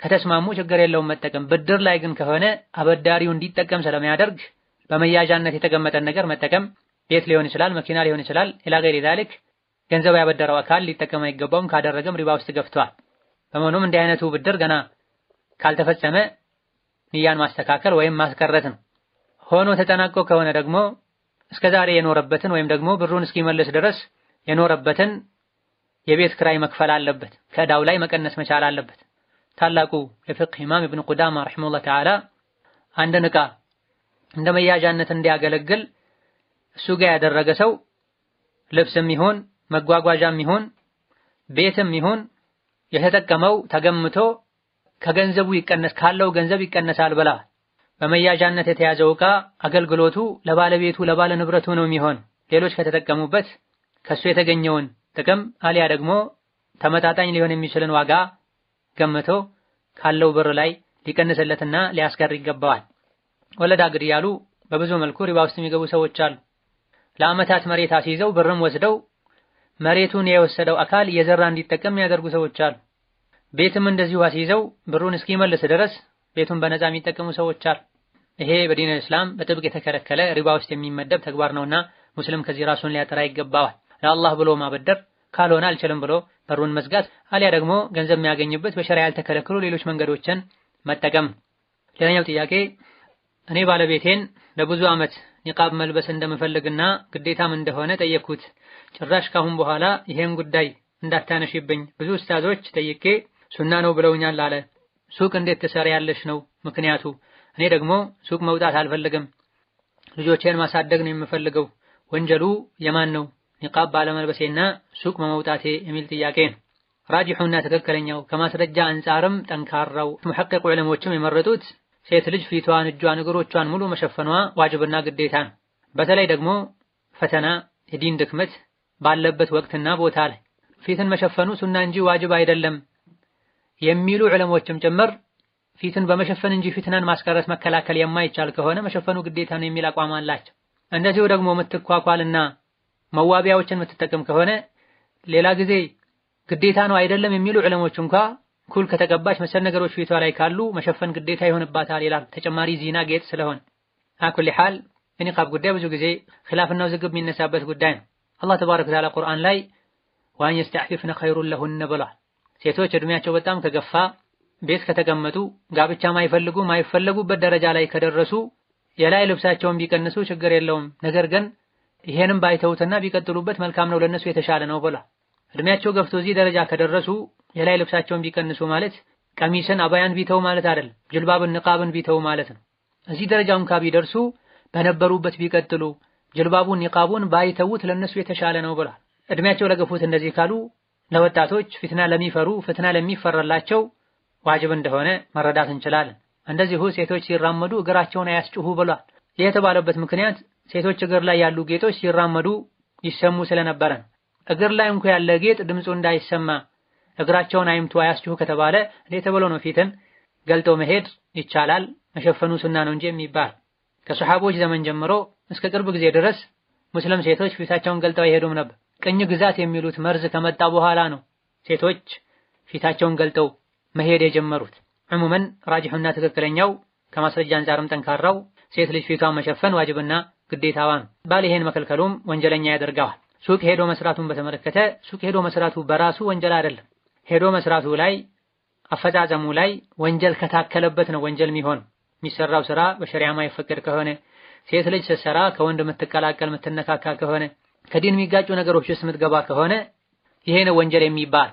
ከተስማሙ ችግር የለውም መጠቀም። ብድር ላይ ግን ከሆነ አበዳሪው እንዲጠቀም ስለሚያደርግ በመያዣነት የተቀመጠን ነገር መጠቀም ቤት ሊሆን ይችላል፣ መኪና ሊሆን ይችላል፣ ኢላ ገይሪ ዛሊክ ገንዘብ ያበደረው አካል ሊጠቀም አይገባውም። ካደረገም ሪባ ውስጥ ገብቷል። በመሆኑም እንዲህ አይነቱ ብድር ገና ካልተፈጸመ ንያን ማስተካከል ወይም ማስቀረት ነው። ሆኖ ተጠናቆ ከሆነ ደግሞ እስከዛሬ የኖረበትን ወይም ደግሞ ብሩን እስኪመልስ ድረስ የኖረበትን የቤት ክራይ መክፈል አለበት፣ ከዕዳው ላይ መቀነስ መቻል አለበት። ታላቁ የፍቅህ ኢማም ኢብኑ ቁዳማ ረሂመሁላህ ተዓላ አንድን ዕቃ እንደ መያዣነት እንዲያገለግል እሱ ጋር ያደረገ ሰው ልብስም ይሁን መጓጓዣም ይሁን ቤትም ይሁን የተጠቀመው ተገምቶ ከገንዘቡ ይቀነስ ካለው ገንዘብ ይቀነሳል ብላ በመያዣነት የተያዘው ዕቃ አገልግሎቱ ለባለቤቱ ለባለ ንብረቱ ነው የሚሆን። ሌሎች ከተጠቀሙበት ከሱ የተገኘውን ጥቅም አሊያ ደግሞ ተመጣጣኝ ሊሆን የሚችልን ዋጋ ገምቶ ካለው ብር ላይ ሊቀንስለትና ሊያስቀር ይገባዋል። ወለድ አግድ ያሉ በብዙ መልኩ ሪባ ውስጥ የሚገቡ ሰዎች አሉ። ለዓመታት መሬት አስይዘው ብርም ወስደው መሬቱን የወሰደው አካል የዘራ እንዲጠቀም የሚያደርጉ ሰዎች አሉ። ቤትም እንደዚሁ አስይዘው ብሩን እስኪመልስ ድረስ ቤቱን በነፃ የሚጠቀሙ ሰዎች አሉ። ይሄ በዲን እስላም በጥብቅ የተከለከለ ሪባ ውስጥ የሚመደብ ተግባር ነውና ሙስሊም ከዚህ ራሱን ሊያጠራ ይገባዋል። ለአላህ ብሎ ማበደር ካልሆነ አልችልም ብሎ በሩን መዝጋት አሊያ ደግሞ ገንዘብ የሚያገኝበት በሸሪዓ ያልተከለከሉ ሌሎች መንገዶችን መጠቀም። ሌላኛው ጥያቄ እኔ ባለቤቴን ለብዙ ዓመት ኒቃብ መልበስ እንደምፈልግና ግዴታም እንደሆነ ጠየቅኩት። ጭራሽ ካሁን በኋላ ይሄን ጉዳይ እንዳታነሽብኝ ብዙ ኡስታዞች ጠይቄ ሱና ነው ብለውኛል አለ። ሱቅ እንዴት ትሰሪያለሽ ነው ምክንያቱ። እኔ ደግሞ ሱቅ መውጣት አልፈልግም፣ ልጆቼን ማሳደግ ነው የምፈልገው። ወንጀሉ የማን ነው? ኒቃብ ባለመልበሴና ሱቅ በመውጣቴ የሚል ጥያቄ ነው። ራጂሑና ትክክለኛው ከማስረጃ አንጻርም ጠንካራው ሙሐቂቅ ዑለሞችም የመረጡት ሴት ልጅ ፊቷን፣ እጇን፣ እግሮቿን ሙሉ መሸፈኗ ዋጅብና ግዴታ ነው። በተለይ ደግሞ ፈተና፣ የዲን ድክመት ባለበት ወቅትና ቦታ ላይ ፊትን መሸፈኑ ሱና እንጂ ዋጅብ አይደለም የሚሉ ዑለሞችም ጭምር ፊትን በመሸፈን እንጂ ፊትናን ማስቀረት መከላከል የማይቻል ከሆነ መሸፈኑ ግዴታ ነው የሚል አቋም አላቸው። እንደዚሁ ደግሞ የምትኳኳልና መዋቢያዎችን የምትጠቀም ከሆነ ሌላ ጊዜ ግዴታ ነው አይደለም የሚሉ ዑለሞች እንኳ ኩል ከተቀባች መሰል ነገሮች ፊቷ ላይ ካሉ መሸፈን ግዴታ ይሆንባታል ይላል። ተጨማሪ ዚና ጌጥ ስለሆነ አኩል ሐል የኒቃብ ጉዳይ ብዙ ጊዜ ኺላፍና ውዝግብ የሚነሳበት ጉዳይ ነው። አላህ ተባረከ ወተዓላ ቁርአን ላይ ወአን የስተዕፊፍነ ኸይሩን ለሁነ ብሏል። ሴቶች እድሜያቸው በጣም ከገፋ ቤት ከተቀመጡ ጋብቻ ማይፈለጉበት ደረጃ ላይ ከደረሱ የላይ ልብሳቸውን ቢቀንሱ ችግር የለውም፣ ነገር ግን ይሄንም ባይተውትና ቢቀጥሉበት መልካም ነው፣ ለነሱ የተሻለ ነው ብሏል። እድሜያቸው ገፍቶ እዚህ ደረጃ ከደረሱ የላይ ልብሳቸውን ቢቀንሱ ማለት ቀሚስን አባያን ቢተው ማለት አይደለም፣ ጅልባብን ንቃብን ቢተው ማለት ነው። እዚህ ደረጃው እንኳ ቢደርሱ በነበሩበት ቢቀጥሉ ጅልባቡን ንቃቡን ባይተውት ለነሱ የተሻለ ነው ብሏል። እድሜያቸው ለገፉት እንደዚህ ካሉ ለወጣቶች ፍትና ለሚፈሩ ፍትና ለሚፈራላቸው ዋጅብ እንደሆነ መረዳት እንችላለን። እንደዚሁ ሴቶች ሲራመዱ እግራቸውን አያስጭሁ ብሏል። ይህ የተባለበት ምክንያት ሴቶች እግር ላይ ያሉ ጌጦች ሲራመዱ ይሰሙ ስለነበረ ነው። እግር ላይ እንኳ ያለ ጌጥ ድምፁ እንዳይሰማ እግራቸውን አይምቱ አያስጭሁ ከተባለ እንዴት ተብሎ ነው ፊትን ገልጦ መሄድ ይቻላል? መሸፈኑ ሱና ነው እንጂ የሚባል። ከሰሃቦች ዘመን ጀምሮ እስከ ቅርብ ጊዜ ድረስ ሙስሊም ሴቶች ፊታቸውን ገልጠው አይሄዱም ነበር። ቅኝ ግዛት የሚሉት መርዝ ከመጣ በኋላ ነው ሴቶች ፊታቸውን ገልጠው መሄድ የጀመሩት። ዕሙመን ራጂሑና ትክክለኛው ከማስረጃ አንጻርም ጠንካራው ሴት ልጅ ፊቷን መሸፈን ዋጅብና ግዴታዋ ነው። ባል ይሄን መከልከሉም ወንጀለኛ ያደርገዋል። ሱቅ ሄዶ መስራቱን በተመለከተ ሱቅ ሄዶ መስራቱ በራሱ ወንጀል አይደለም። ሄዶ መስራቱ ላይ አፈጻጸሙ ላይ ወንጀል ከታከለበት ነው ወንጀል የሚሆን። የሚሰራው ስራ በሸሪዓ ማይፈቀድ ከሆነ ሴት ልጅ ስትሰራ ከወንድ የምትቀላቀል የምትነካካ ከሆነ ከዲን የሚጋጩ ነገሮች ውስጥ የምትገባ ከሆነ ይሄ ነው ወንጀል የሚባል።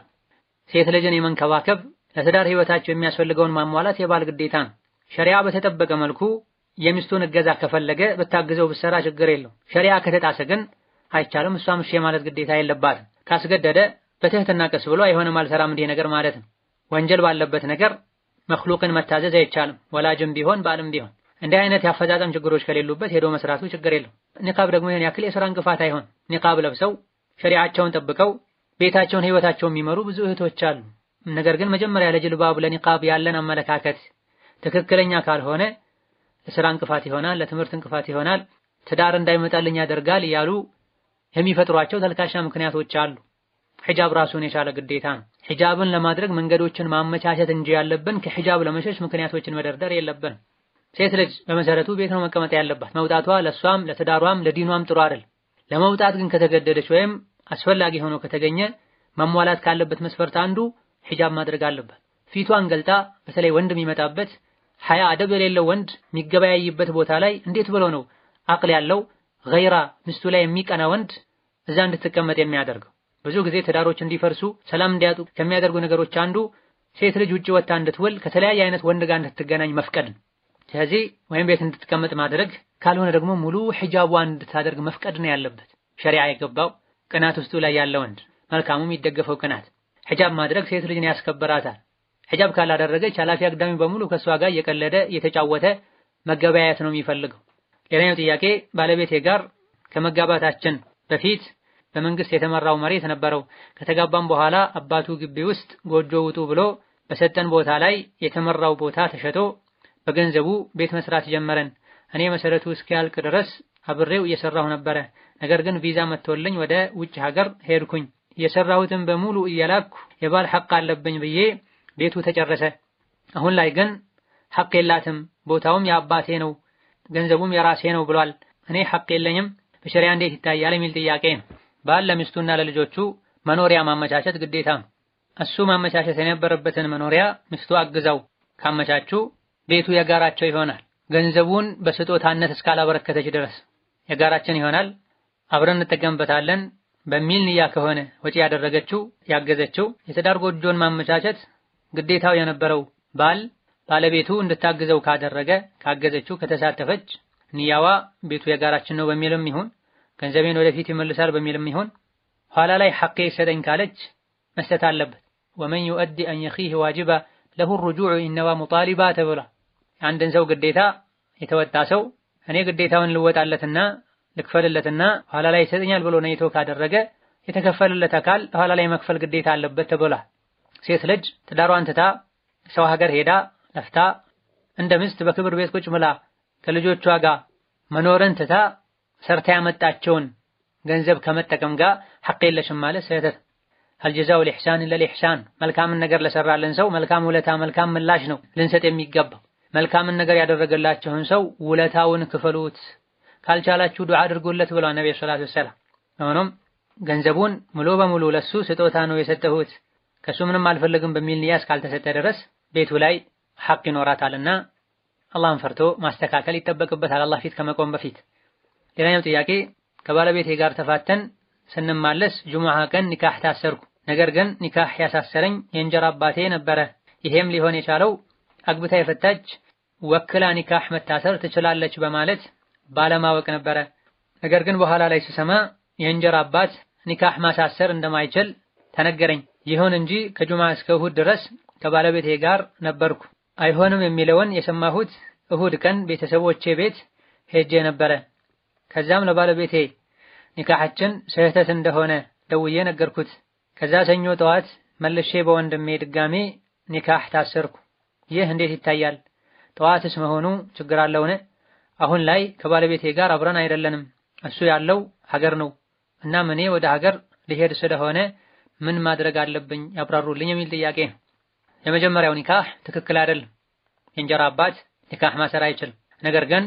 ሴት ልጅን የመንከባከብ ለትዳር ህይወታቸው የሚያስፈልገውን ማሟላት የባል ግዴታ ነው። ሸሪዓ በተጠበቀ መልኩ የሚስቱን እገዛ ከፈለገ ብታግዘው ብትሰራ ችግር የለው። ሸሪዓ ከተጣሰ ግን አይቻልም። እሷም እሺ ማለት ግዴታ የለባትም። ካስገደደ በትህትና ቀስ ብሎ አይሆንም አልሰራም እንዲህ ነገር ማለት ነው። ወንጀል ባለበት ነገር መክሉቅን መታዘዝ አይቻልም። ወላጅም ቢሆን ባልም ቢሆን እንዲህ አይነት ያፈጻጸም ችግሮች ከሌሉበት ሄዶ መስራቱ ችግር የለው። ኒቃብ ደግሞ ይሄን ያክል የሥራ እንቅፋት አይሆን። ኒቃብ ለብሰው ሸሪዓቸውን ጠብቀው ቤታቸውን ህይወታቸውን የሚመሩ ብዙ እህቶች አሉ። ነገር ግን መጀመሪያ ለጅልባብ ለኒቃብ ያለን አመለካከት ትክክለኛ ካልሆነ ለሥራ እንቅፋት ይሆናል፣ ለትምህርት እንቅፋት ይሆናል፣ ትዳር እንዳይመጣልኝ ያደርጋል እያሉ የሚፈጥሯቸው ተልካሻ ምክንያቶች አሉ። ሒጃብ ራሱን የቻለ ግዴታ ነው። ሒጃብን ለማድረግ መንገዶችን ማመቻቸት እንጂ ያለብን ከሒጃብ ለመሸሽ ምክንያቶችን መደርደር የለብንም። ሴት ልጅ በመሰረቱ ቤት ነው መቀመጥ ያለባት። መውጣቷ ለሷም ለትዳሯም ለዲኗም ጥሩ አይደል። ለመውጣት ግን ከተገደደች ወይም አስፈላጊ ሆኖ ከተገኘ መሟላት ካለበት መስፈርት አንዱ ሒጃብ ማድረግ አለባት። ፊቷን ገልጣ በተለይ ወንድ የሚመጣበት ሐያ አደብ የሌለው ወንድ የሚገበያይበት ቦታ ላይ እንዴት ብሎ ነው አቅል ያለው ገይራ ሚስቱ ላይ የሚቀና ወንድ እዛ እንድትቀመጥ የሚያደርገው? ብዙ ጊዜ ትዳሮች እንዲፈርሱ ሰላም እንዲያጡ ከሚያደርጉ ነገሮች አንዱ ሴት ልጅ ውጪ ወጣ እንድትውል ከተለያየ አይነት ወንድ ጋር እንድትገናኝ መፍቀድ ነው። ስለዚህ ወይም ቤት እንድትቀመጥ ማድረግ ካልሆነ ደግሞ ሙሉ ሒጃቧን እንድታደርግ መፍቀድ ነው ያለበት። ሸሪዓ የገባው ቅናት ውስጡ ላይ ያለ ወንድ መልካሙ የሚደገፈው ቅናት። ሒጃብ ማድረግ ሴት ልጅን ያስከብራታል። ሒጃብ ካላደረገች ኃላፊ አግዳሚ በሙሉ ከሷ ጋር እየቀለደ እየተጫወተ መገበያየት ነው የሚፈልገው። ሌላኛው ጥያቄ ባለቤቴ ጋር ከመጋባታችን በፊት በመንግስት የተመራው መሬት ነበረው። ከተጋባም በኋላ አባቱ ግቢ ውስጥ ጎጆ ውጡ ብሎ በሰጠን ቦታ ላይ የተመራው ቦታ ተሸጦ በገንዘቡ ቤት መስራት ጀመረን። እኔ መሰረቱ እስኪያልቅ ድረስ አብሬው እየሰራሁ ነበረ። ነገር ግን ቪዛ መጥቶልኝ ወደ ውጭ ሀገር ሄድኩኝ። የሰራሁትን በሙሉ እየላኩ የባል ሐቅ አለብኝ ብዬ ቤቱ ተጨረሰ። አሁን ላይ ግን ሐቅ የላትም፣ ቦታውም የአባቴ ነው፣ ገንዘቡም የራሴ ነው ብሏል። እኔ ሐቅ የለኝም፣ በሸሪዓ እንዴት ይታያል የሚል ጥያቄ ነው። ባል ለሚስቱና ለልጆቹ መኖሪያ ማመቻቸት ግዴታ ነው። እሱ ማመቻቸት የነበረበትን መኖሪያ ሚስቱ አግዛው ካመቻቹ ቤቱ የጋራቸው ይሆናል። ገንዘቡን በስጦታነት እስካላበረከተች ድረስ የጋራችን ይሆናል፣ አብረን እንጠቀምበታለን በሚል ንያ ከሆነ ወጪ ያደረገችው ያገዘችው። የትዳር ጎጆን ማመቻቸት ግዴታው የነበረው ባል ባለቤቱ እንድታግዘው ካደረገ ካገዘችው ከተሳተፈች ንያዋ ቤቱ የጋራችን ነው በሚልም ይሁን ገንዘቤን ወደፊት ይመልሳል በሚልም ይሁን ኋላ ላይ ሐቄ ይሰጠኝ ካለች መስጠት አለበት። ወመን ዩؤدي أن يخيه واجبا له الرجوع إنما مطالبا ተብሏል። አንድን ሰው ግዴታ የተወጣ ሰው እኔ ግዴታውን ልወጣለትና ልክፈልለትና ኋላ ላይ ይሰጠኛል ብሎ ነይቶ ካደረገ የተከፈለለት አካል ኋላ ላይ መክፈል ግዴታ አለበት ተብሏል። ሴት ልጅ ትዳሯን ትታ ሰው ሀገር ሄዳ ለፍታ እንደ ምስት በክብር ቤት ቁጭ ብላ ከልጆቿ ጋር መኖርን ትታ ሰርታ ያመጣቸውን ገንዘብ ከመጠቀም ጋር ሐቅ የለሽም ማለት ስህተት። هل جزاء الإحسان إلا الإحسان መልካምን ነገር ለሰራልን ሰው መልካም ውለታ መልካም ምላሽ ነው ልንሰጥ የሚገባው። መልካምን ነገር ያደረገላችሁን ሰው ውለታውን ክፈሉት፣ ካልቻላችሁ ዱዓ አድርጉለት ብለዋል ነብዩ ሰለላሁ ዐለይሂ ወሰለም። ሆኖም ገንዘቡን ሙሉ በሙሉ ለሱ ስጦታ ነው የሰጠሁት ከሱ ምንም አልፈልግም በሚል ንያስ ካልተሰጠ ድረስ ቤቱ ላይ ሐቅ ይኖራታልና አላህን ፈርቶ ማስተካከል ይጠበቅበታል አላህ ፊት ከመቆም በፊት። ሌላኛው ጥያቄ ከባለቤቴ ጋር ተፋተን ስንማለስ ጁሙዓ ቀን ኒካህ ታሰርኩ። ነገር ግን ኒካህ ያሳሰረኝ የእንጀራ አባቴ ነበረ። ይሄም ሊሆን የቻለው አግብታ የፈታች ወክላ ኒካህ መታሰር ትችላለች በማለት ባለማወቅ ነበረ። ነገር ግን በኋላ ላይ ስሰማ የእንጀራ አባት ኒካህ ማሳሰር እንደማይችል ተነገረኝ። ይሁን እንጂ ከጁሙዓ እስከ እሁድ ድረስ ከባለቤቴ ጋር ነበርኩ። አይሆንም የሚለውን የሰማሁት እሁድ ቀን ቤተሰቦቼ ቤት ሄጄ ነበረ። ከዛም ለባለቤቴ ኒካሐችን ስህተት እንደሆነ ደውዬ ነገርኩት። ከዛ ሰኞ ጠዋት መልሼ በወንድሜ ድጋሜ ኒካህ ታሰርኩ። ይህ እንዴት ይታያል? ጠዋትስ መሆኑ ችግር አለውን? አሁን ላይ ከባለቤቴ ጋር አብረን አይደለንም። እሱ ያለው ሀገር ነው። እናም እኔ ወደ ሀገር ልሄድ ስለሆነ ምን ማድረግ አለብኝ ያብራሩልኝ የሚል ጥያቄ ነው። የመጀመሪያው ኒካህ ትክክል አይደለም። የእንጀራ አባት ኒካህ ማሰር አይችልም። ነገር ግን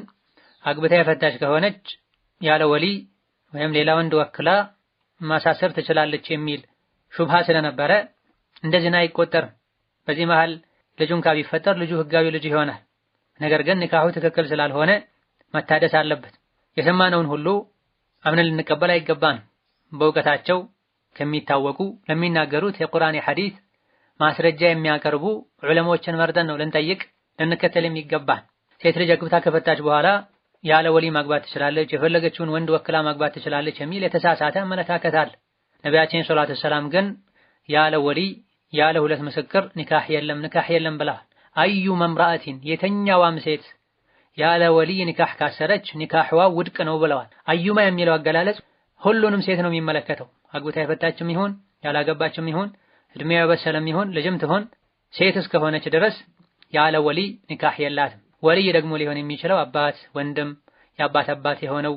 አግብታ የፈታች ከሆነች ያለ ወሊ ወይም ሌላ ወንድ ወክላ ማሳሰር ትችላለች የሚል ሹብሃ ስለነበረ እንደዚህ አይቆጠርም። በዚህ መሃል ልጁን ቢፈጠር ልጁ ህጋዊ ልጅ ይሆናል። ነገር ግን ኒካሁ ትክክል ስላልሆነ መታደስ አለበት። የሰማነውን ሁሉ አምነን ልንቀበል አይገባንም። በእውቀታቸው ከሚታወቁ ለሚናገሩት የቁርአን የሐዲስ ማስረጃ የሚያቀርቡ ዑለሞችን መርጠን ነው ልንጠይቅ ልንከተል የሚገባን። ሴት ልጅ አግብታ ከፈታች በኋላ ያለ ወሊ ማግባት ትችላለች፣ የፈለገችውን ወንድ ወክላ ማግባት ትችላለች የሚል የተሳሳተ አመለካከት አለ። ነቢያችን ሰለላሁ ዐለይሂ ወሰለም ግን ያለ ወሊ ያለ ሁለት ምስክር ኒካህ የለም ብለዋል። አዩ መምራአቲን የተኛዋም ሴት ያለ ወሊ ኒካህ ካሰረች ኒካህዋ ውድቅ ነው ብለዋል። አዩማ የሚለው አገላለጽ ሁሉንም ሴት ነው የሚመለከተው። አግብታ የፈታችም ይሁን ያላገባችም ይሁን እድሜዋ የበሰለም ይሁን ልጅም ትሁን ሴት እስከሆነች ድረስ ያለ ወሊ ኒካህ የላትም። ወሊ ደግሞ ሊሆን የሚችለው አባት፣ ወንድም፣ የአባት አባት የሆነው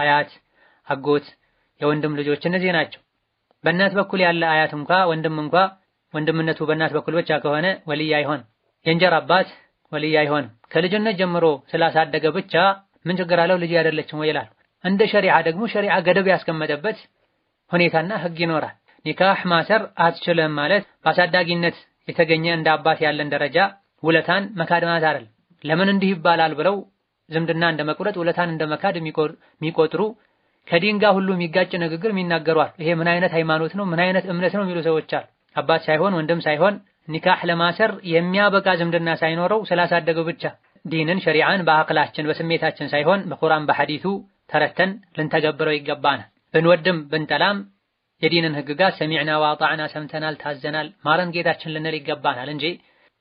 አያት፣ አጎት፣ የወንድም ልጆች እነዚህ ናቸው። በእናት በኩል ያለ አያት ወንድም ወንድምነቱ በእናት በኩል ብቻ ከሆነ ወልይ አይሆን። የእንጀራ አባት ወልይ አይሆን። ከልጅነት ጀምሮ ስላሳደገ ብቻ ምን ችግር አለው ልጅ አይደለችም ወይ ይላል። እንደ ሸሪዓ ደግሞ ሸሪዓ ገደብ ያስቀመጠበት ሁኔታና ህግ ይኖራል። ኒካህ ማሰር አትችልም ማለት በአሳዳጊነት የተገኘ እንደ አባት ያለን ደረጃ ውለታን መካድ ማለት አይደለም። ለምን እንዲህ ይባላል ብለው ዝምድና እንደመቁረጥ ውለታን እንደመካድ የሚቆጥሩ ከዲን ጋር ሁሉ የሚጋጭ ንግግር የሚናገሯል። ይሄ ምን አይነት ሃይማኖት ነው ምን አይነት እምነት ነው የሚሉ ሰዎች አሉ። አባት ሳይሆን ወንድም ሳይሆን ኒካህ ለማሰር የሚያበቃ ዝምድና ሳይኖረው ስላሳደገው ብቻ ዲንን ሸሪዓን በአቅላችን በስሜታችን ሳይሆን በቁርአን በሐዲሱ ተረተን ልንተገብረው ይገባናል። ብንወድም ብንጠላም የዲንን ህግጋት ሰሚዕና ወአጣዕና ሰምተናል ታዘናል ማረን ጌታችን ልንል ይገባናል እንጂ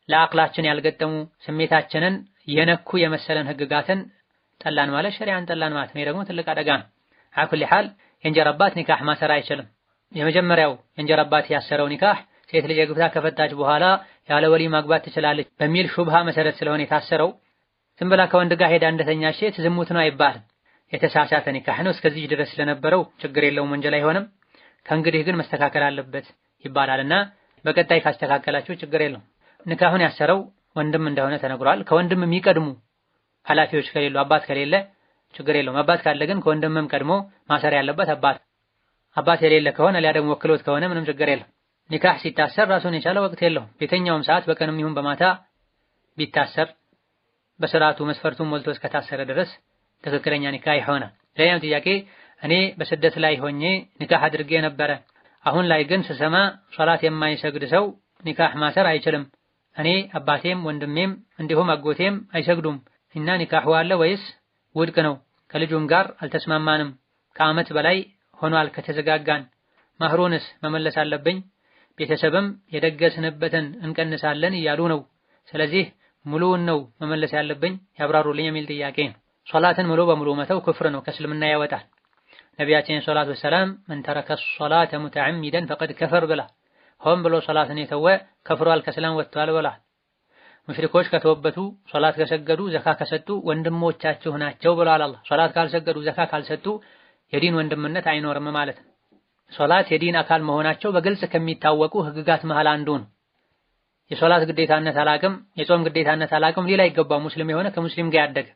ለአቅላችን ያልገጠሙ ስሜታችንን የነኩ የመሰለን ህግጋትን ጠላን ማለት ሸሪዓን ጠላን ማለት ነው። ደግሞ ትልቅ አደጋ ነው። አኩል ሐል የእንጀራ አባት ኒካህ ማሰር አይችልም። የመጀመሪያው የእንጀራ አባት ያሰረው ኒካህ ሴት ልጅ አግብታ ከፈታች በኋላ ያለ ወሊ ማግባት ትችላለች በሚል ሹብሃ መሰረት ስለሆነ የታሰረው ዝም ብላ ከወንድ ጋር ሄዳ እንደተኛች ሴት ዝሙት ነው አይባልም። የተሳሳተ ኒካህ ነው። እስከዚህ ድረስ ስለነበረው ችግር የለውም ወንጀል አይሆንም። ከእንግዲህ ግን መስተካከል አለበት ይባላልና በቀጣይ ካስተካከላችሁ ችግር የለውም። ኒካሁን ያሰረው ወንድም እንደሆነ ተነግሯል። ከወንድም የሚቀድሙ ኃላፊዎች ከሌሉ አባት ከሌለ ችግር የለውም። አባት ካለ ግን ከወንድምም ቀድሞ ማሰር ያለበት አባት የሌለ ከሆነ ሊያ ደግሞ ወክሎት ከሆነ ምንም ችግር የለም። ኒካህ ሲታሰር ራሱን የቻለ ወቅት የለውም። በየትኛውም ሰዓት በቀንም ይሁን በማታ ቢታሰር በስርዓቱ መስፈርቱን ሞልቶ እስከታሰረ ድረስ ትክክለኛ ኒካህ ይሆናል። ሌላኛው ጥያቄ እኔ በስደት ላይ ሆኜ ኒካህ አድርጌ ነበረ። አሁን ላይ ግን ስሰማ ሶላት የማይሰግድ ሰው ኒካህ ማሰር አይችልም። እኔ አባቴም ወንድሜም እንዲሁም አጎቴም አይሰግዱም እና ኒካሁ አለ ወይስ ውድቅ ነው? ከልጁም ጋር አልተስማማንም። ከዓመት በላይ ሆኗል ከተዘጋጋን። ማህሩንስ መመለስ አለብኝ? ቤተሰብም የደገስንበትን እንቀንሳለን እያሉ ነው። ስለዚህ ሙሉውን ነው መመለስ ያለብኝ? ያብራሩልኝ የሚል ጥያቄ ነው። ሶላትን ሙሉ በሙሉ መተው ክፍር ነው፣ ከእስልምና ያወጣል። ነቢያችን ሰለላሁ ዐለይሂ ወሰለም መን ተረከ ሶላተ ሙተዓሚደን ፈቀድ ከፈር ብላ ሆን ብሎ ሶላትን የተወ ከፍሯል፣ ከእስላም ወጥቷል ብላ። ሙሽሪኮች ከተወበቱ ሶላት ከሰገዱ ዘካ ከሰጡ ወንድሞቻችሁ ናቸው ብሏል አላህ። ሶላት ካልሰገዱ ዘካ ካልሰጡ የዲን ወንድምነት አይኖርም ማለት ነው። ሶላት የዲን አካል መሆናቸው በግልጽ ከሚታወቁ ህግጋት መሃል አንዱ ነው። የሶላት ግዴታነት አላቅም የጾም ግዴታነት አላቅም ሌላ ይገባው ሙስሊም የሆነ ከሙስሊም ጋር ያደገ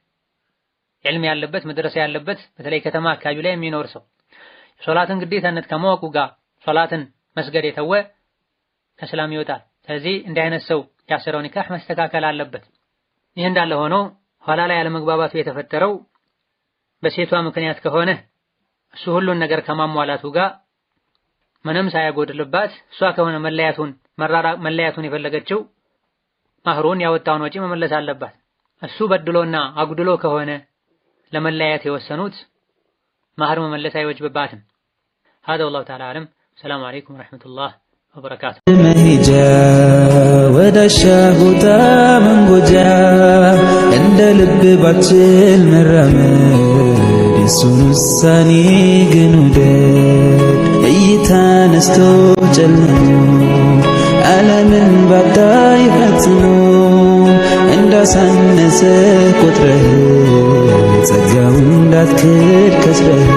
ዕልም ያለበት መድረሳ ያለበት በተለይ ከተማ አካባቢ ላይ የሚኖር ሰው የሶላትን ግዴታነት ከማወቁ ጋር ሶላትን መስገድ የተወ ከእስላም ይወጣል። ስለዚህ እንዲህ አይነት ሰው ያሰረው ኒካህ መስተካከል አለበት። ይህ እንዳለ ሆኖ ኋላ ላይ ያለመግባባቱ የተፈጠረው በሴቷ ምክንያት ከሆነ እሱ ሁሉን ነገር ከማሟላቱ ጋር ምንም ሳያጎድልባት እሷ ከሆነ መለያቱን የፈለገችው ማህሩን ያወጣውን ወጪ መመለስ አለባት። እሱ በድሎና አጉድሎ ከሆነ ለመለያየት የወሰኑት ማህር መመለስ አይወጅብባትም። هذا والله تعالى أعلم. السلام عليكم ورحمة الله وبركاته. መሄጃ ወዳሻሁታ መንጎጃ እንደ ልብ ባችል መራመድ የሱን ውሳኔ ግን ውደድ። እይታ ነስቶ ጨልሞ ዓለምን ባታይ ፈጽሞ እንዳሳነሰ ቁጥረህ ጸጋውን እንዳትክድ ከስረህ